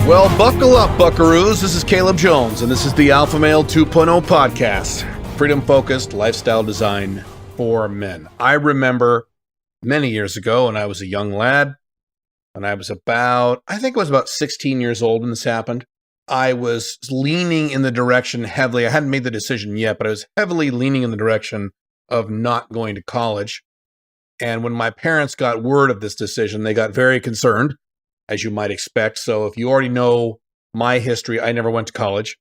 Well, buckle up, buckaroos. This is Caleb Jones, and this is the Alpha Male 2.0 podcast, freedom-focused lifestyle design for men. I remember many years ago when I was a young lad, when I was about 16 years old when this happened. I was leaning in the direction heavily. I hadn't made the decision yet, but I was heavily leaning in the direction of not going to college. And when my parents got word of this decision, they got very concerned, as you might expect. So if you already know my history, I never went to college.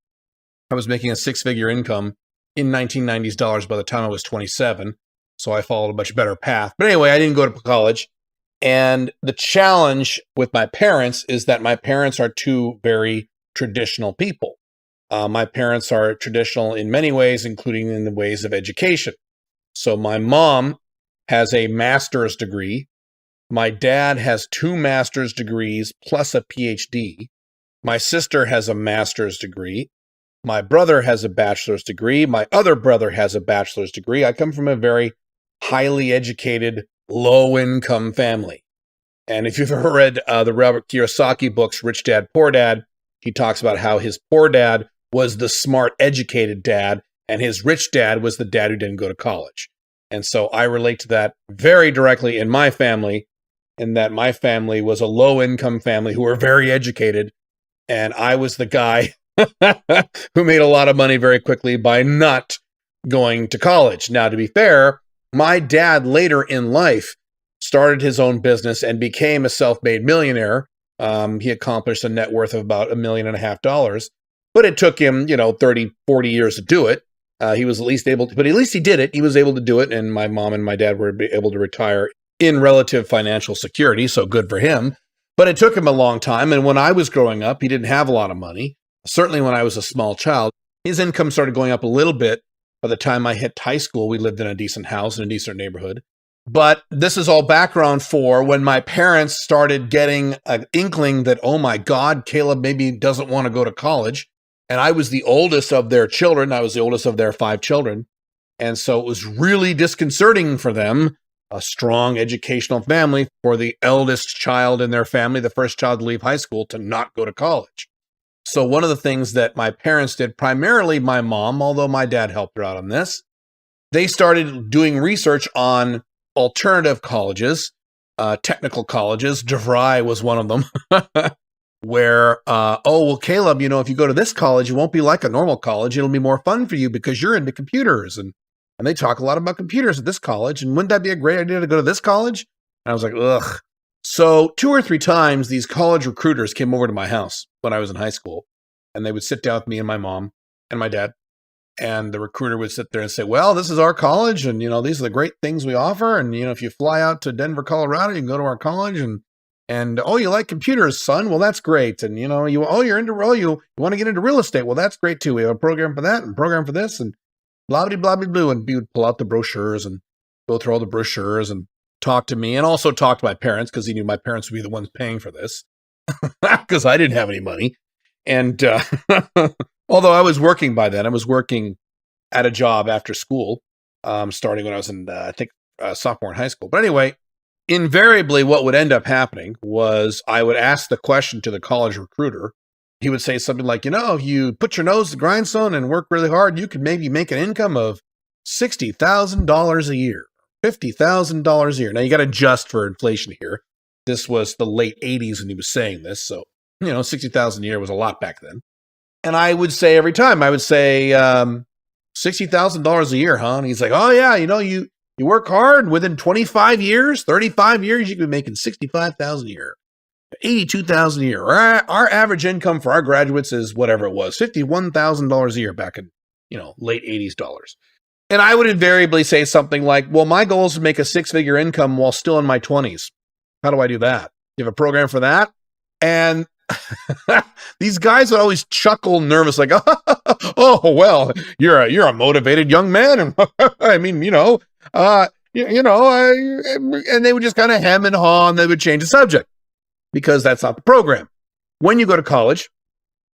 I was making a six-figure income in 1990s dollars by the time I was 27. So I followed a much better path. But anyway, I didn't go to college. And the challenge with my parents is that my parents are two very traditional people. My parents are traditional in many ways, including in the ways of education. So my mom has a master's degree. My dad has 2 master's degrees plus a PhD. My sister has a master's degree. My brother has a bachelor's degree. My other brother has a bachelor's degree. I come from a very highly educated, low-income family. And if you've ever read the Robert Kiyosaki books, Rich Dad, Poor Dad, he talks about how his poor dad was the smart, educated dad, and his rich dad was the dad who didn't go to college. And so I relate to that very directly in my family, in that my family was a low-income family who were very educated, and I was the guy who made a lot of money very quickly by not going to college. Now, to be fair, my dad later in life started his own business and became a self-made millionaire. He accomplished a net worth of about $1.5 million, but it took him, 30, 40 years to do it. He was at least able to, but at least he did it. He was able to do it, and my mom and my dad were able to retire in relative financial security, so good for him. But it took him a long time, and when I was growing up, he didn't have a lot of money. Certainly when I was a small child, his income started going up a little bit. By the time I hit high school, we lived in a decent house in a decent neighborhood. But this is all background for when my parents started getting an inkling that, oh my God, Caleb maybe doesn't want to go to college. And I was the oldest of their children. I was the oldest of their 5 children. And so it was really disconcerting for them, a strong educational family, for the eldest child in their family, the first child to leave high school, to not go to college. So one of the things that my parents did, primarily my mom, although my dad helped her out on this, they started doing research on alternative colleges, technical colleges. DeVry was one of them, where, Caleb, if you go to this college, it won't be like a normal college. It'll be more fun for you because you're into computers. And they talk a lot about computers at this college. And wouldn't that be a great idea to go to this college? And I was like, ugh. So 2 or 3 times, these college recruiters came over to my house when I was in high school. And they would sit down with me and my mom and my dad. And the recruiter would sit there and say, well, this is our college. And, these are the great things we offer. And, if you fly out to Denver, Colorado, you can go to our college. And oh, you like computers, son? Well, that's great. And, you want to get into real estate? Well, that's great too. We have a program for that and a program for this and blah, blah, blah, blah, blah. And we would pull out the brochures and go through all the brochures and talk to me and also talk to my parents because he knew my parents would be the ones paying for this because I didn't have any money. And although I was working by then, I was working at a job after school, starting when I was in, sophomore in high school. But anyway, invariably what would end up happening was I would ask the question to the college recruiter. He would say something like, if you put your nose to the grindstone and work really hard, you could maybe make an income of $60,000 a year, $50,000 a year. Now you got to adjust for inflation here. This was the late 80s when he was saying this. So, $60,000 a year was a lot back then. And I would say every time, $60,000 a year, huh? And he's like, oh yeah, you work hard, within 25 years, 35 years, you could be making $65,000 a year, $82,000 a year. Our average income for our graduates is whatever it was, $51,000 a year back in, late 80s dollars. And I would invariably say something like, well, my goal is to make a 6-figure income while still in my 20s. How do I do that? You have a program for that? And these guys would always chuckle nervous, like, oh, well, you're a motivated young man. And and they would just kind of hem and haw, and they would change the subject because that's not the program. When you go to college,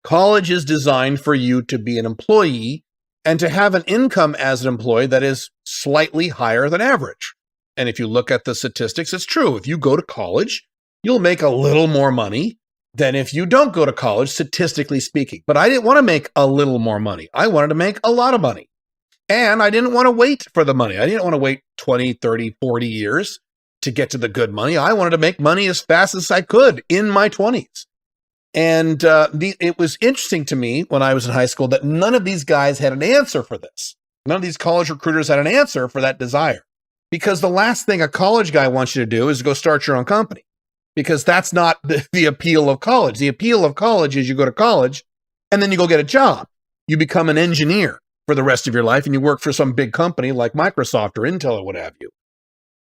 college is designed for you to be an employee and to have an income as an employee that is slightly higher than average. And if you look at the statistics, it's true. If you go to college, you'll make a little more money than if you don't go to college, statistically speaking. But I didn't want to make a little more money. I wanted to make a lot of money. And I didn't want to wait for the money. I didn't want to wait 20, 30, 40 years to get to the good money. I wanted to make money as fast as I could in my 20s. And it was interesting to me when I was in high school that none of these guys had an answer for this. None of these college recruiters had an answer for that desire. Because the last thing a college guy wants you to do is go start your own company. Because that's not the appeal of college. The appeal of college is you go to college and then you go get a job. You become an engineer for the rest of your life and you work for some big company like Microsoft or Intel or what have you.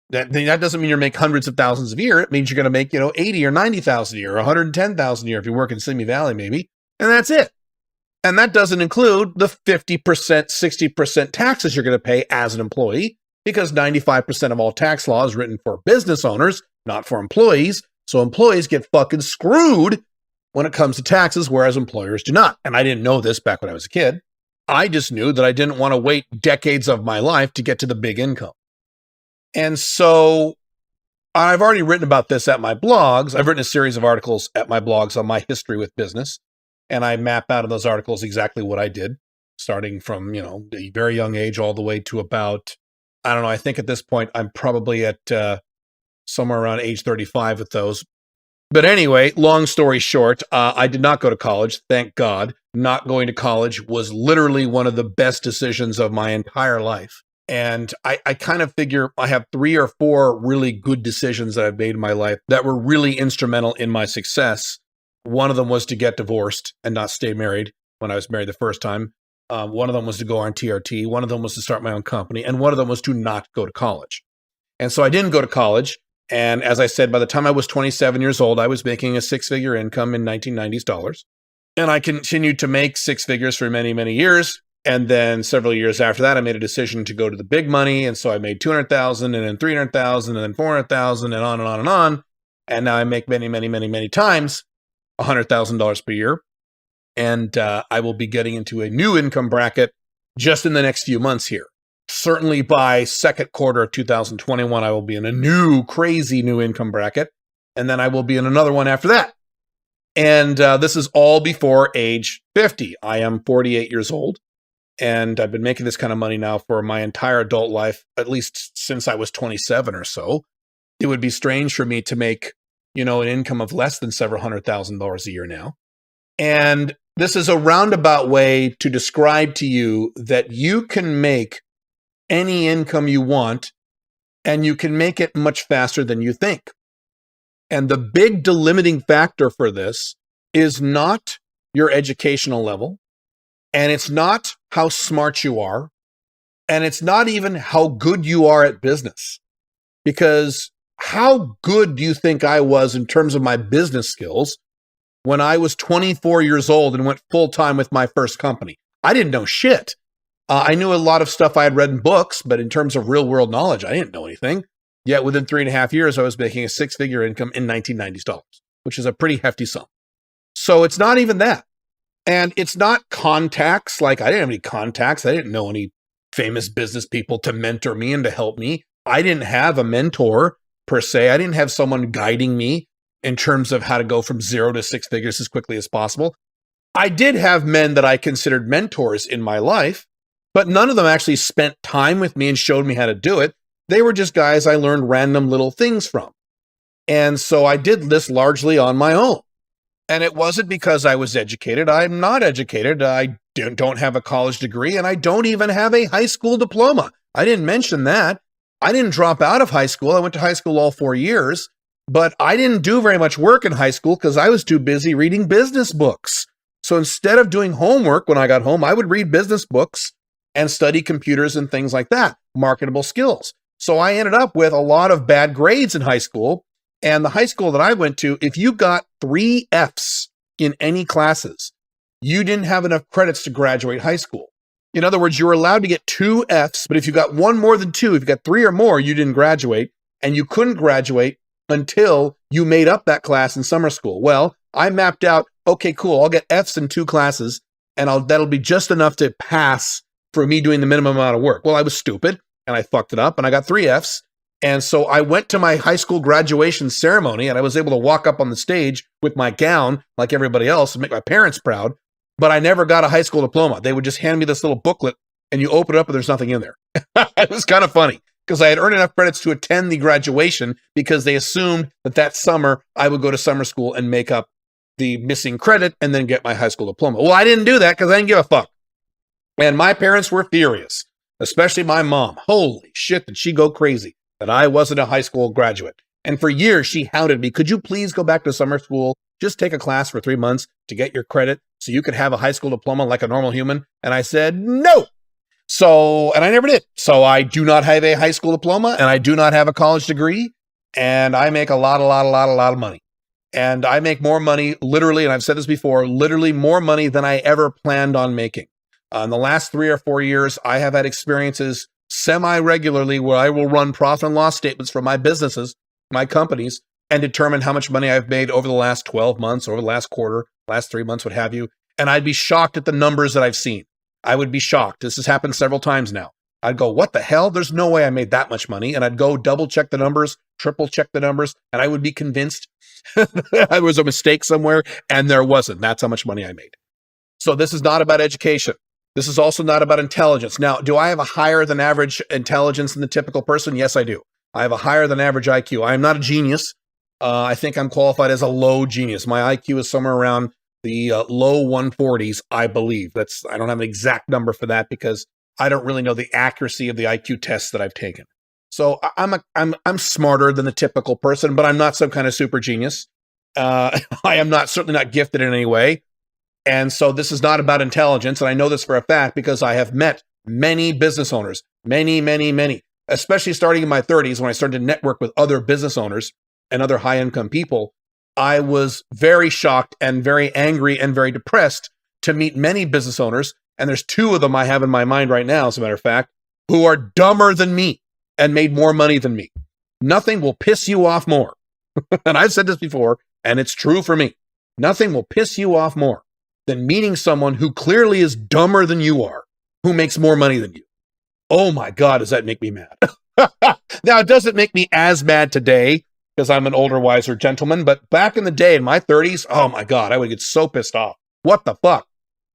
That doesn't mean you make hundreds of thousands a year. It means you're going to make, 80 or 90,000 a year, or 110,000 a year if you work in Simi Valley, maybe. And that's it. And that doesn't include the 50%, 60% taxes you're going to pay as an employee, because 95% of all tax law is written for business owners, not for employees. So employees get fucking screwed when it comes to taxes, whereas employers do not. And I didn't know this back when I was a kid. I just knew that I didn't want to wait decades of my life to get to the big income. And so I've already written about this at my blogs. I've written a series of articles at my blogs on my history with business. And I map out in those articles exactly what I did, starting from, a very young age all the way to about, I don't know, I think at this point I'm probably at somewhere around age 35 with those. But anyway, long story short, I did not go to college, thank God. Not going to college was literally one of the best decisions of my entire life. And I kind of figure I have 3 or 4 really good decisions that I've made in my life that were really instrumental in my success. One of them was to get divorced and not stay married when I was married the first time. One of them was to go on TRT. One of them was to start my own company. And one of them was to not go to college. And so I didn't go to college. And as I said, by the time I was 27 years old, I was making a 6-figure income in 1990s dollars. And I continued to make 6 figures for many, many years. And then several years after that, I made a decision to go to the big money. And so I made 200,000 and then 300,000 and then 400,000 and on and on and on. And now I make many, many, many, many times $100,000 per year. And I will be getting into a new income bracket just in the next few months here. Certainly by second quarter of 2021, I will be in a new, crazy new income bracket. And then I will be in another one after that. And this is all before age 50. I am 48 years old. And I've been making this kind of money now for my entire adult life, at least since I was 27 or so. It would be strange for me to make, an income of less than several $100,000 a year now. And this is a roundabout way to describe to you that you can make any income you want, and you can make it much faster than you think. And the big delimiting factor for this is not your educational level, and it's not how smart you are, and it's not even how good you are at business. Because how good do you think I was in terms of my business skills when I was 24 years old and went full-time with my first company? I didn't know shit. I knew a lot of stuff I had read in books, but in terms of real-world knowledge, I didn't know anything. Yet within 3.5 years, I was making a 6-figure income in 1990s dollars, which is a pretty hefty sum. So it's not even that. And it's not contacts. Like, I didn't have any contacts. I didn't know any famous business people to mentor me and to help me. I didn't have a mentor per se. I didn't have someone guiding me in terms of how to go from 0 to 6 figures as quickly as possible. I did have men that I considered mentors in my life, but none of them actually spent time with me and showed me how to do it. They were just guys I learned random little things from. And so I did this largely on my own. And it wasn't because I was educated. I'm not educated. I don't have a college degree, and I don't even have a high school diploma. I didn't mention that. I didn't drop out of high school. I went to high school all 4 years, but I didn't do very much work in high school because I was too busy reading business books. So instead of doing homework when I got home, I would read business books and study computers and things like that, marketable skills. So I ended up with a lot of bad grades in high school. And the high school that I went to, if you got 3 Fs in any classes, you didn't have enough credits to graduate high school. In other words, you were allowed to get 2 Fs, but if you got one more than 2, if you got 3 or more, you didn't graduate, and you couldn't graduate until you made up that class in summer school. Well, I mapped out, okay, cool, I'll get Fs in 2 classes, and that'll be just enough to pass for me doing the minimum amount of work. Well, I was stupid, and I fucked it up, and I got 3 Fs, And so I went to my high school graduation ceremony and I was able to walk up on the stage with my gown like everybody else and make my parents proud. But I never got a high school diploma. They would just hand me this little booklet and you open it up and there's nothing in there. It was kind of funny because I had earned enough credits to attend the graduation because they assumed that summer I would go to summer school and make up the missing credit and then get my high school diploma. Well, I didn't do that because I didn't give a fuck. And my parents were furious, especially my mom. Holy shit, did she go crazy that I wasn't a high school graduate. And for years, she hounded me, could you please go back to summer school, just take a class for 3 months to get your credit so you could have a high school diploma like a normal human? And I said, no. And I never did. So I do not have a high school diploma and I do not have a college degree. And I make a lot of money. And I make more money, literally, and I've said this before, literally more money than I ever planned on making. In the last 3 or 4 years, I have had experiences semi-regularly where I will run profit and loss statements for my businesses, my companies, and determine how much money I've made over the last 12 months, over the last quarter, last 3 months, what have you. And I'd be shocked at the numbers that I've seen. I would be shocked. This has happened several times now. I'd go, what the hell? There's no way I made that much money. And I'd go double check the numbers, triple check the numbers, and I would be convinced there was a mistake somewhere, and there wasn't. That's how much money I made. So this is not about education. This is also not about intelligence. Now, do I have a higher than average intelligence than the typical person? Yes, I do. I have a higher than average IQ. I am not a genius. I think I'm qualified as a low genius. My IQ is somewhere around the low 140s, I believe. I don't have an exact number for that because I don't really know the accuracy of the IQ tests that I've taken. So I'm smarter than the typical person, but I'm not some kind of super genius. I am certainly not gifted in any way. And so this is not about intelligence. And I know this for a fact because I have met many business owners, many, especially starting in my 30s when I started to network with other business owners and other high income people. I was very shocked and very angry and very depressed to meet many business owners. And there's 2 of them I have in my mind right now, as a matter of fact, who are dumber than me and made more money than me. Nothing will piss you off more. And I've said this before, and it's true for me. Nothing will piss you off more than meeting someone who clearly is dumber than you are, who makes more money than you. Oh my God, does that make me mad? Now, it doesn't make me as mad today because I'm an older, wiser gentleman, but back in the day, in my 30s, oh my God, I would get so pissed off. What the fuck?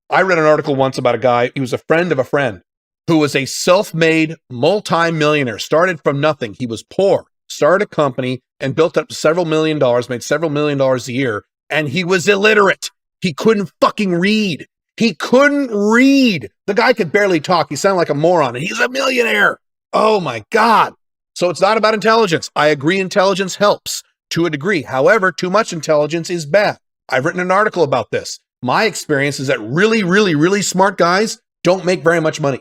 I read an article once about a guy, he was a friend of a friend, who was a self-made multi-millionaire, started from nothing. He was poor, started a company and built up to several $million, made several $1 million a year, and he was illiterate. He couldn't fucking read. He couldn't read. The guy could barely talk. He sounded like a moron, and he's a millionaire. Oh my God. So it's not about intelligence. I agree intelligence helps to a degree. However, too much intelligence is bad. I've written an article about this. My experience is that really smart guys don't make very much money.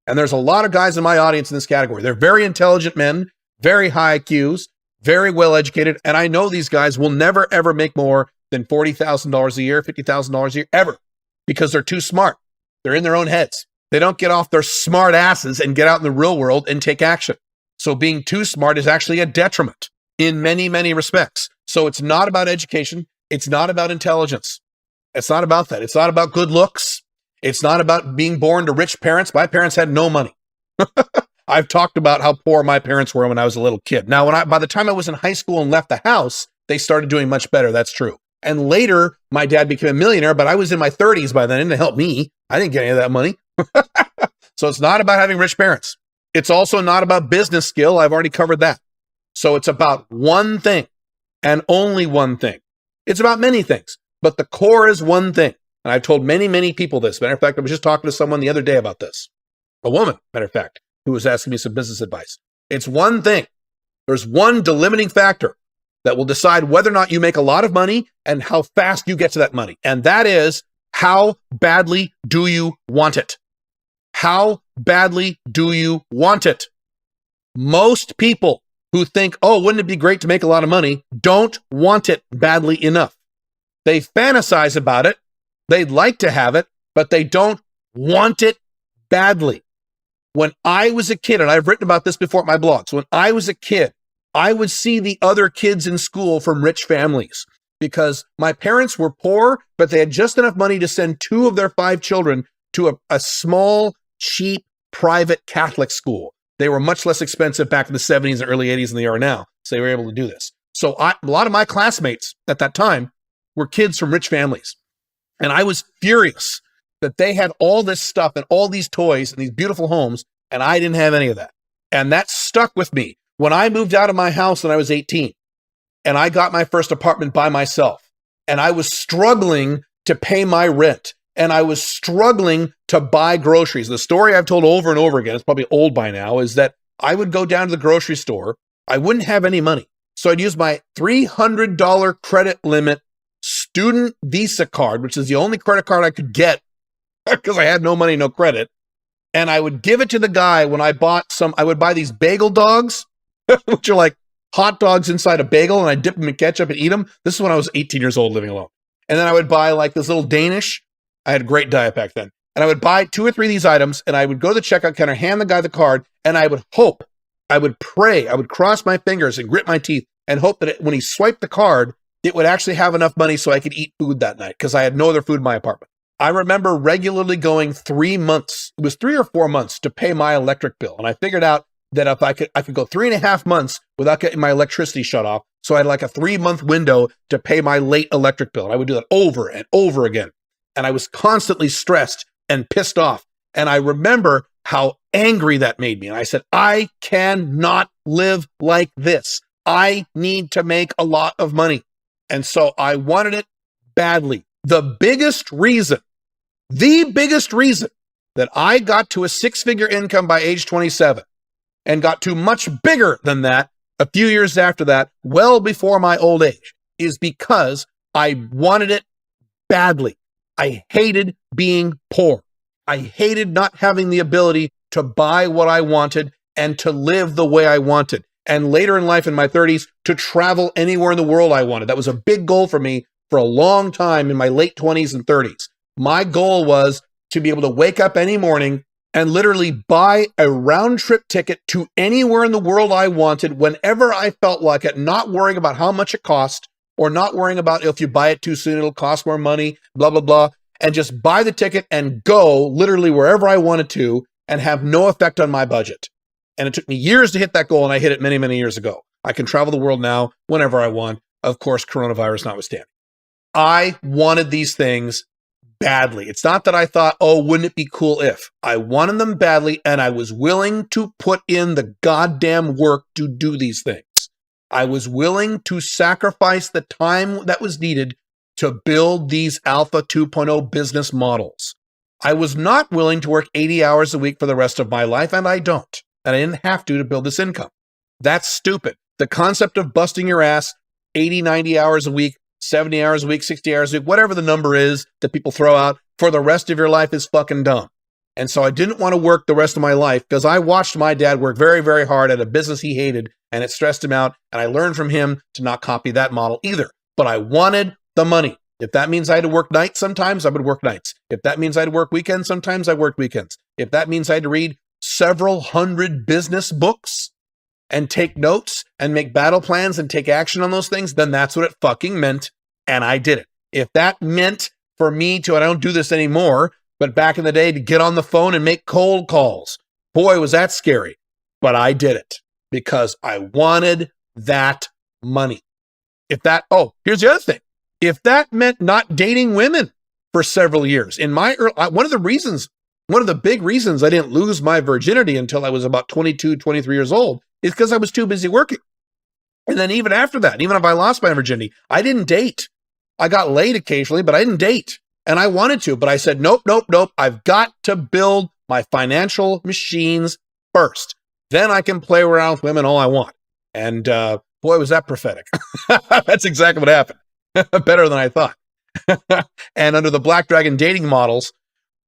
And there's a lot of guys in my audience in this category. They're very intelligent men, very high IQs, very well educated. And I know these guys will never, ever make more than $40,000 a year, $50,000 a year, ever, because they're too smart. They're in their own heads. They don't get off their smart asses and get out in the real world and take action. So being too smart is actually a detriment in many respects. So it's not about education. It's not about intelligence. It's not about that. It's not about good looks. It's not about being born to rich parents. My parents had no money. I've talked about how poor my parents were when I was a little kid. Now, by the time I was in high school and left the house, they started doing much better. That's true. And later, my dad became a millionaire, but I was in my 30s by then. It didn't help me. I didn't get any of that money. So it's not about having rich parents. It's also not about business skill. I've already covered that. So it's about one thing and only one thing. It's about many things, but the core is one thing. And I've told many people this. Matter of fact, I was just talking to someone the other day about this. A woman, matter of fact, who was asking me some business advice. It's one thing. There's one delimiting factor that will decide whether or not you make a lot of money and how fast you get to that money. And that is, how badly do you want it? How badly do you want it? Most people who think, oh, wouldn't it be great to make a lot of money, don't want it badly enough. They fantasize about it. They'd like to have it, but they don't want it badly. When I was a kid, and I've written about this before at my blogs, when I was a kid, I would see the other kids in school from rich families because my parents were poor, but they had just enough money to send 2 of their 5 children to a small, cheap, private Catholic school. They were much less expensive back in the 70s and early 80s than they are now. So they were able to do this. So a lot of my classmates at that time were kids from rich families. And I was furious that they had all this stuff and all these toys and these beautiful homes, and I didn't have any of that. And that stuck with me. When I moved out of my house when I was 18, and I got my first apartment by myself, and I was struggling to pay my rent, and I was struggling to buy groceries. The story I've told over and over again, it's probably old by now, is that I would go down to the grocery store. I wouldn't have any money. So I'd use my $300 credit limit student Visa card, which is the only credit card I could get because I had no money, no credit. And I would give it to the guy when I bought I would buy these bagel dogs, which are like hot dogs inside a bagel, and I dip them in ketchup and eat them. This is when I was 18 years old living alone. And then I would buy like this little Danish. I had a great diet back then. And I would buy 2 or 3 of these items, and I would go to the checkout counter, hand the guy the card, and I would hope, I would pray, I would cross my fingers and grit my teeth and hope that when he swiped the card, it would actually have enough money so I could eat food that night because I had no other food in my apartment. I remember regularly going 3 months, it was 3 or 4 months to pay my electric bill. And I figured out that if I could go 3.5 months without getting my electricity shut off. So I had like a 3-month window to pay my late electric bill. And I would do that over and over again. And I was constantly stressed and pissed off. And I remember how angry that made me. And I said, I cannot live like this. I need to make a lot of money. And so I wanted it badly. The biggest reason that I got to a 6-figure income by age 27 and got to much bigger than that a few years after that, well before my old age, is because I wanted it badly. I hated being poor. I hated not having the ability to buy what I wanted and to live the way I wanted. And later in life, in my 30s, to travel anywhere in the world I wanted. That was a big goal for me for a long time in my late 20s and 30s. My goal was to be able to wake up any morning and literally buy a round trip ticket to anywhere in the world I wanted whenever I felt like it, not worrying about how much it cost or not worrying about if you buy it too soon, it'll cost more money, blah, blah, blah, and just buy the ticket and go literally wherever I wanted to and have no effect on my budget. And it took me years to hit that goal, and I hit it many, many years ago. I can travel the world now whenever I want, of course, coronavirus notwithstanding. I wanted these things badly. It's not that I thought, oh, wouldn't it be cool if? I wanted them badly, and I was willing to put in the goddamn work to do these things. I was willing to sacrifice the time that was needed to build these Alpha 2.0 business models. I was not willing to work 80 hours a week for the rest of my life, and I don't. And I didn't have to build this income. That's stupid. The concept of busting your ass 80, 90 hours a week, 70 hours a week, 60 hours a week, whatever the number is that people throw out for the rest of your life is fucking dumb. And so I didn't want to work the rest of my life because I watched my dad work very, very hard at a business he hated, and it stressed him out. And I learned from him to not copy that model either. But I wanted the money. If that means I had to work nights sometimes, I would work nights. If that means I had to work weekends sometimes, I worked weekends. If that means I had to read several hundred business books and take notes and make battle plans and take action on those things, then that's what it fucking meant. And I did it. If that meant for me to, and I don't do this anymore, but back in the day to get on the phone and make cold calls, boy, was that scary. But I did it because I wanted that money. Here's the other thing. If that meant not dating women for several years, one of the big reasons I didn't lose my virginity until I was about 22, 23 years old is because I was too busy working. And then even after that, even if I lost my virginity, I didn't date. I got laid occasionally, but I didn't date. And I wanted to, but I said, nope. I've got to build my financial machines first. Then I can play around with women all I want. And boy, was that prophetic. That's exactly what happened. Better than I thought. And under the Black Dragon dating models,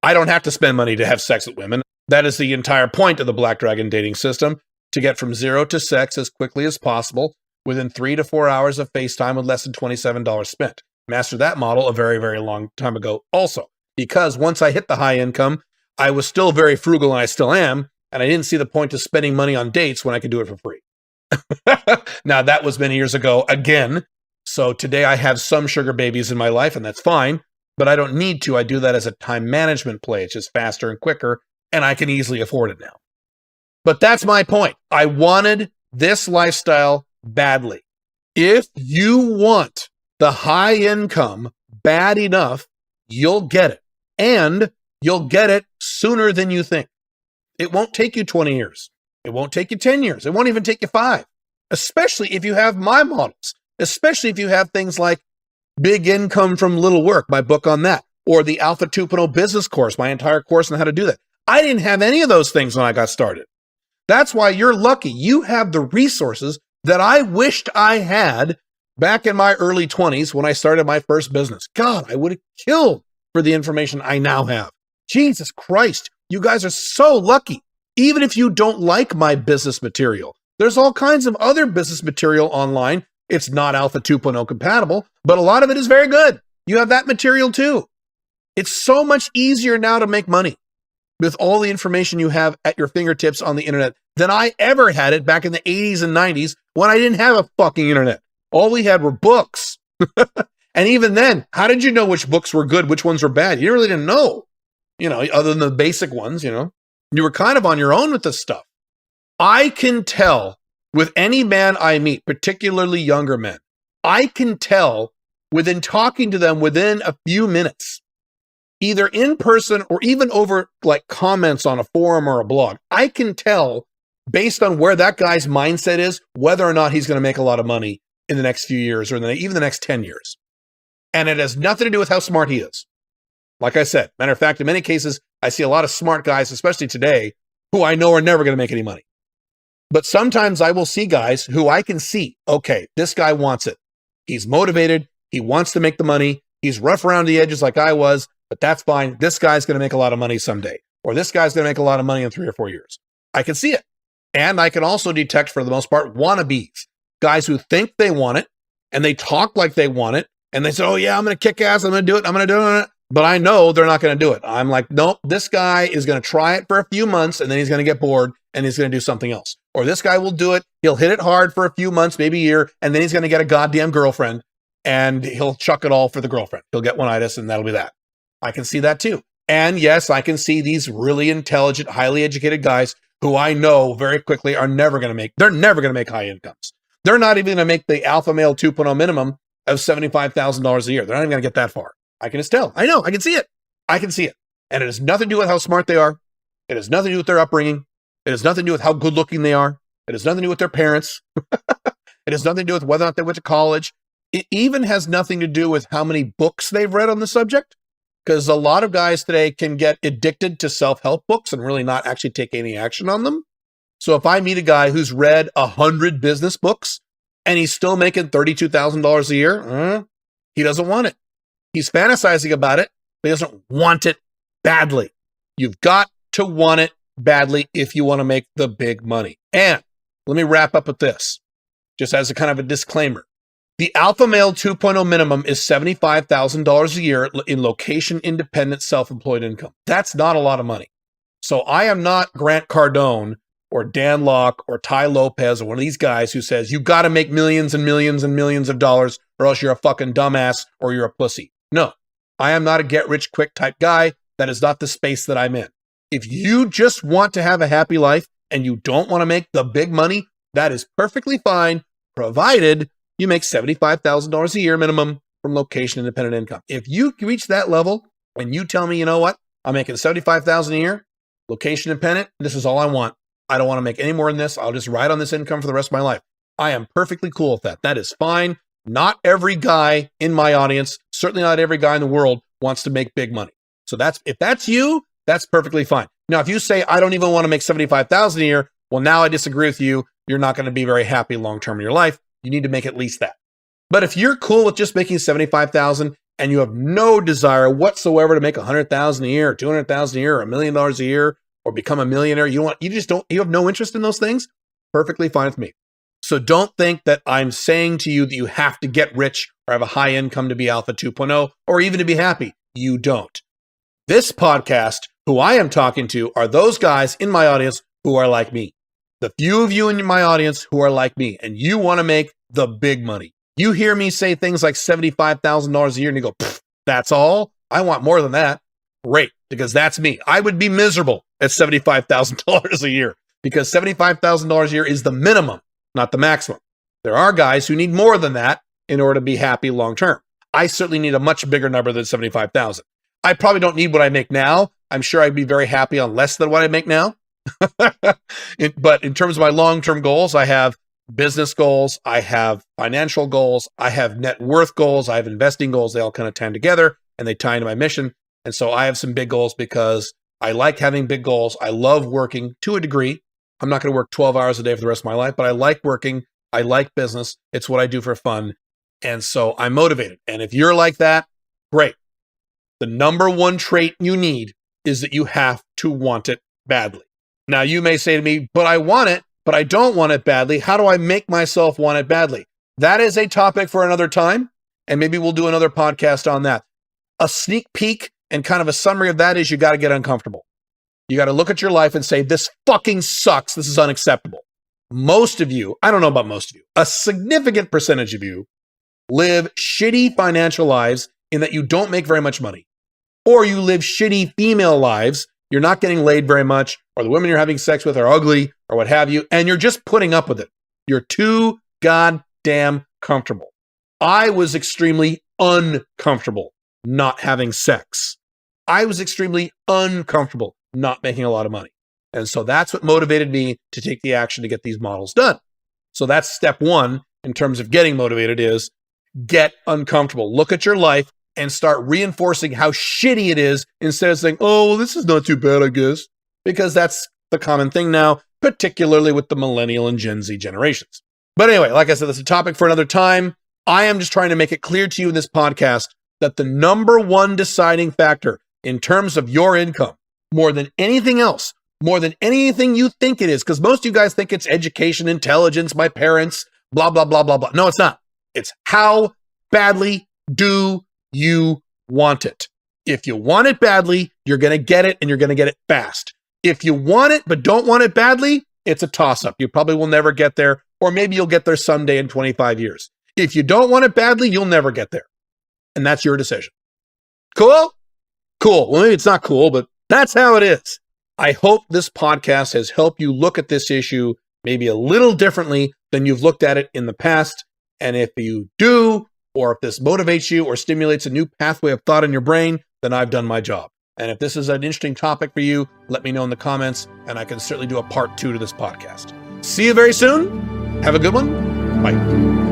I don't have to spend money to have sex with women. That is the entire point of the Black Dragon dating system, to get from zero to sex as quickly as possible within 3 to 4 hours of FaceTime with less than $27 spent. Mastered that model a very, very long time ago also, because once I hit the high income, I was still very frugal, and I still am, and I didn't see the point of spending money on dates when I could do it for free. Now, that was many years ago again. So today I have some sugar babies in my life, and that's fine, but I don't need to. I do that as a time management play. It's just faster and quicker, and I can easily afford it now. But that's my point. I wanted this lifestyle badly. If you want the high income bad enough, you'll get it. And you'll get it sooner than you think. It won't take you 20 years. It won't take you 10 years. It won't even take you 5, especially if you have my models, especially if you have things like Big Income from Little Work, my book on that, or the Alpha 2.0 business course, my entire course on how to do that. I didn't have any of those things when I got started. That's why you're lucky. You have the resources that I wished I had back in my early 20s when I started my first business. God, I would have killed for the information I now have. Jesus Christ, you guys are so lucky. Even if you don't like my business material, there's all kinds of other business material online. It's not Alpha 2.0 compatible, but a lot of it is very good. You have that material too. It's so much easier now to make money with all the information you have at your fingertips on the internet than I ever had it back in the 80s and 90s when I didn't have a fucking internet. All we had were books. And even then, how did you know which books were good, which ones were bad? You really didn't know, other than the basic ones, You were kind of on your own with this stuff. I can tell with any man I meet, particularly younger men, I can tell within talking to them within a few minutes, either in person or even over like comments on a forum or a blog, I can tell based on where that guy's mindset is, whether or not he's going to make a lot of money in the next few years or even the next 10 years. And it has nothing to do with how smart he is. Like I said, matter of fact, in many cases, I see a lot of smart guys, especially today, who I know are never going to make any money. But sometimes I will see guys who I can see, okay, this guy wants it. He's motivated. He wants to make the money. He's rough around the edges like I was, but that's fine. This guy's going to make a lot of money someday. Or this guy's going to make a lot of money in 3 or 4 years. I can see it. And I can also detect, for the most part, wannabes. Guys who think they want it, and they talk like they want it, and they say, oh yeah, I'm going to kick ass, I'm going to do it, I'm going to do it. But I know they're not going to do it. I'm like, nope, this guy is going to try it for a few months, and then he's going to get bored, and he's going to do something else. Or this guy will do it, he'll hit it hard for a few months, maybe a year, and then he's going to get a goddamn girlfriend, and he'll chuck it all for the girlfriend. He'll get one-itis, and that'll be that. I can see that too. And yes, I can see these really intelligent, highly educated guys who I know very quickly are never going to make high incomes. They're not even going to make the Alpha Male 2.0 minimum of $75,000 a year. They're not even going to get that far. I can just tell. I know. I can see it. I can see it. And it has nothing to do with how smart they are. It has nothing to do with their upbringing. It has nothing to do with how good looking they are. It has nothing to do with their parents. It has nothing to do with whether or not they went to college. It even has nothing to do with how many books they've read on the subject. Because a lot of guys today can get addicted to self-help books and really not actually take any action on them. So if I meet a guy who's read 100 business books and he's still making $32,000 a year, he doesn't want it. He's fantasizing about it, but he doesn't want it badly. You've got to want it badly if you want to make the big money. And let me wrap up with this, just as a kind of a disclaimer. The Alpha Male 2.0 minimum is $75,000 a year in location-independent self-employed income. That's not a lot of money. So I am not Grant Cardone or Dan Lok or Ty Lopez or one of these guys who says, you got to make millions and millions and millions of dollars or else you're a fucking dumbass or you're a pussy. No, I am not a get-rich-quick type guy. That is not the space that I'm in. If you just want to have a happy life and you don't want to make the big money, that is perfectly fine, provided you make $75,000 a year minimum from location-independent income. If you reach that level and you tell me, you know what, I'm making $75,000 a year, location-independent, this is all I want. I don't want to make any more than this. I'll just ride on this income for the rest of my life. I am perfectly cool with that. That is fine. Not every guy in my audience, certainly not every guy in the world, wants to make big money. So if that's you, that's perfectly fine. Now, if you say, I don't even want to make $75,000 a year, well, now I disagree with you. You're not going to be very happy long-term in your life. You need to make at least that. But if you're cool with just making $75,000 and you have no desire whatsoever to make $100,000 a year or $200,000 a year or $1 million a year or become a millionaire, you have no interest in those things, perfectly fine with me. So don't think that I'm saying to you that you have to get rich or have a high income to be Alpha 2.0 or even to be happy. You don't. This podcast, who I am talking to, are those guys in my audience who are like me. The few of you in my audience who are like me, and you want to make the big money. You hear me say things like $75,000 a year, and you go, that's all? I want more than that. Great, because that's me. I would be miserable at $75,000 a year. because $75,000 a year is the minimum, not the maximum. There are guys who need more than that in order to be happy long term. I certainly need a much bigger number than 75,000. I probably don't need what I make now. I'm sure I'd be very happy on less than what I make now. But in terms of my long-term goals, I have business goals, I have financial goals, I have net worth goals, I have investing goals. They all kind of tie together and they tie into my mission. And so I have some big goals because I like having big goals. I love working to a degree. I'm not going to work 12 hours a day for the rest of my life, but I like working. I like business. It's what I do for fun. And so I'm motivated. And if you're like that, great. The number one trait you need is that you have to want it badly. Now, you may say to me, but I want it, but I don't want it badly. How do I make myself want it badly? That is a topic for another time, and maybe we'll do another podcast on that. A sneak peek and kind of a summary of that is you got to get uncomfortable. You got to look at your life and say, this fucking sucks. This is unacceptable. Most of you, I don't know about most of you, a significant percentage of you live shitty financial lives in that you don't make very much money, or you live shitty female lives. You're not getting laid very much, or the women you're having sex with are ugly, or what have you, and you're just putting up with it. You're too goddamn comfortable. I was extremely uncomfortable not having sex. I was extremely uncomfortable not making a lot of money. And so that's what motivated me to take the action to get these models done. So that's step one in terms of getting motivated is get uncomfortable. Look at your life and start reinforcing how shitty it is instead of saying, oh, this is not too bad, I guess, because that's the common thing now, particularly with the millennial and Gen Z generations. But anyway, like I said, that's a topic for another time. I am just trying to make it clear to you in this podcast that the number one deciding factor in terms of your income, more than anything else, more than anything you think it is, because most of you guys think it's education, intelligence, my parents, blah, blah, blah, blah, blah. No, it's not. It's how badly do you want it. If you want it badly, you're going to get it, and you're going to get it fast. If you want it but don't want it badly, it's a toss-up. You probably will never get there, or maybe you'll get there someday in 25 years. If you don't want it badly, you'll never get there. And that's your decision. Cool? Cool. Well, maybe it's not cool, but that's how it is. I hope this podcast has helped you look at this issue maybe a little differently than you've looked at it in the past. And if you do, or if this motivates you or stimulates a new pathway of thought in your brain, then I've done my job. And if this is an interesting topic for you, let me know in the comments, and I can certainly do a part 2 to this podcast. See you very soon. Have a good one. Bye.